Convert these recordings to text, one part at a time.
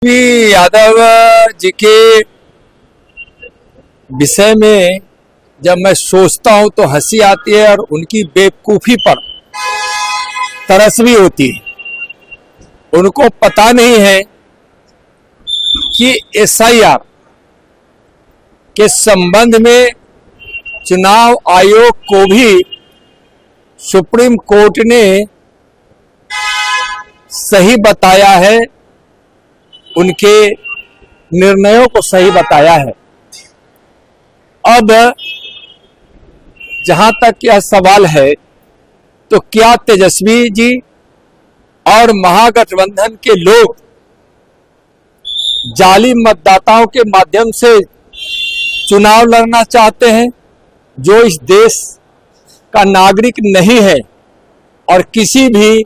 यादव जी के विषय में जब मैं सोचता हूं तो हंसी आती है और उनकी बेवकूफी पर तरस भी होती है। उनको पता नहीं है कि एसआईआर के संबंध में चुनाव आयोग को भी सुप्रीम कोर्ट ने सही बताया है, उनके निर्णयों को सही बताया है। अब जहां तक यह सवाल है तो क्या तेजस्वी जी और महागठबंधन के लोग जाली मतदाताओं के माध्यम से चुनाव लड़ना चाहते हैं, जो इस देश का नागरिक नहीं है और किसी भी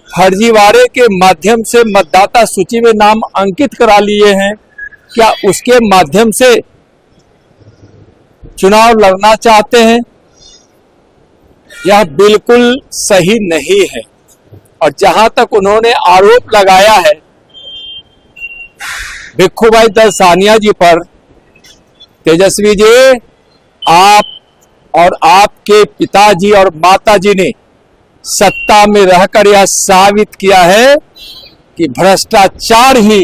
फर्जीवाड़े के माध्यम से मतदाता सूची में नाम अंकित करा लिए हैं, क्या उसके माध्यम से चुनाव लड़ना चाहते हैं? यह बिल्कुल सही नहीं है। और जहां तक उन्होंने आरोप लगाया है भिक्खूभाई दलसानिया जी पर, तेजस्वी जी, आप और आपके पिताजी और माताजी ने सत्ता में रहकर यह साबित किया है कि भ्रष्टाचार ही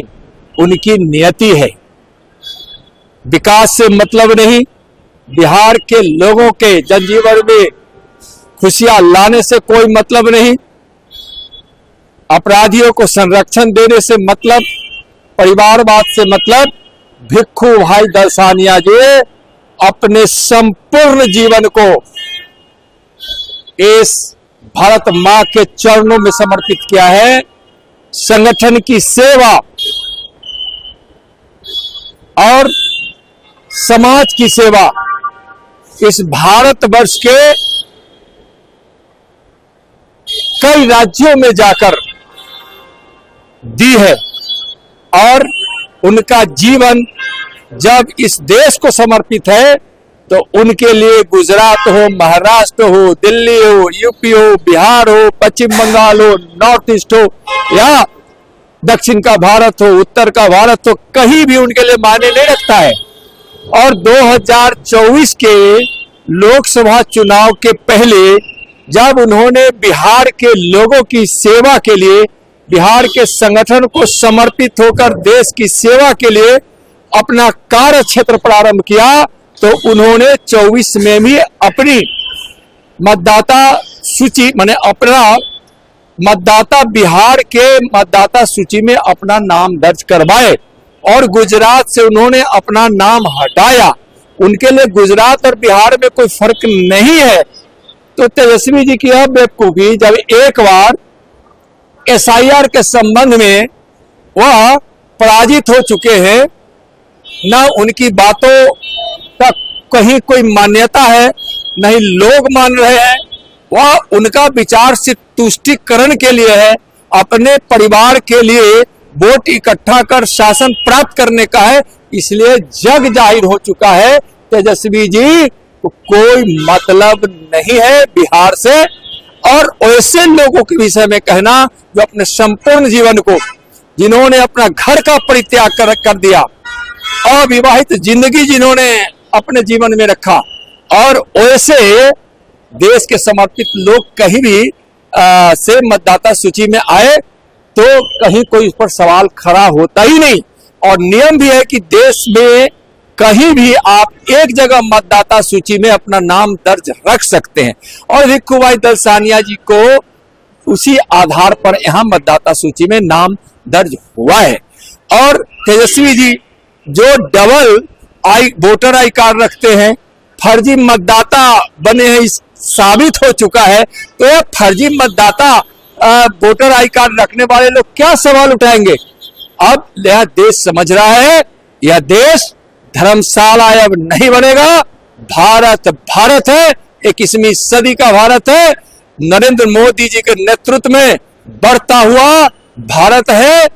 उनकी नियति है। विकास से मतलब नहीं, बिहार के लोगों के जनजीवन में खुशियां लाने से कोई मतलब नहीं, अपराधियों को संरक्षण देने से मतलब, परिवारवाद से मतलब। भिक्खूभाई दलसानिया जी अपने संपूर्ण जीवन को इस भारत मां के चरणों में समर्पित किया है। संगठन की सेवा और समाज की सेवा इस भारतवर्ष के कई राज्यों में जाकर दी है। और उनका जीवन जब इस देश को समर्पित है तो उनके लिए गुजरात हो, महाराष्ट्र हो, दिल्ली हो, यूपी हो, बिहार हो, पश्चिम बंगाल हो, नॉर्थ ईस्ट हो या दक्षिण का भारत हो, उत्तर का भारत हो, कहीं भी उनके लिए मायने नहीं रखता है। और 2024 के लोकसभा चुनाव के पहले जब उन्होंने बिहार के लोगों की सेवा के लिए, बिहार के संगठन को समर्पित होकर देश की सेवा के लिए अपना कार्य क्षेत्र प्रारंभ किया, तो उन्होंने 24 में भी अपनी मतदाता सूची माने अपना मतदाता, बिहार के मतदाता सूची में अपना नाम दर्ज करवाए और गुजरात से उन्होंने अपना नाम हटाया। उनके लिए गुजरात और बिहार में कोई फर्क नहीं है। तो तेजस्वी जी की यह बेवकूफी, जब एक बार एसआईआर के संबंध में वह पराजित हो चुके हैं, न उनकी बातों का कहीं कोई मान्यता है, नहीं लोग मान रहे हैं, वह उनका विचार सिर्फ तुष्टिकरण के लिए है, अपने परिवार के लिए वोट इकट्ठा कर शासन प्राप्त करने का है। इसलिए जग जाहिर हो चुका है तेजस्वी जी को कोई मतलब नहीं है बिहार से। और ऐसे लोगों के विषय में कहना जो अपने संपूर्ण जीवन को, जिन्होंने अपना घर का परित्याग कर दिया, अविवाहित जिंदगी जिन्होंने अपने जीवन में रखा, और ऐसे देश के समर्पित लोग कहीं भी से मतदाता सूची में आए तो कहीं कोई इस पर सवाल खड़ा होता ही नहीं। और नियम भी है कि देश में कहीं भी आप एक जगह मतदाता सूची में अपना नाम दर्ज रख सकते हैं। और भिक्खूभाई दलसानिया जी को उसी आधार पर यहां मतदाता सूची में नाम दर्ज हुआ है। और तेजस्वी जी जो डबल वोटर आई कार्ड रखते हैं, फर्जी मतदाता बने हैं, साबित हो चुका है। तो यह फर्जी मतदाता वोटर आई कार्ड रखने वाले लोग क्या सवाल उठाएंगे? अब यह देश समझ रहा है, यह देश धर्मशाला अब नहीं बनेगा। भारत भारत है, 21वीं सदी का भारत है, नरेंद्र मोदी जी के नेतृत्व में बढ़ता हुआ भारत है।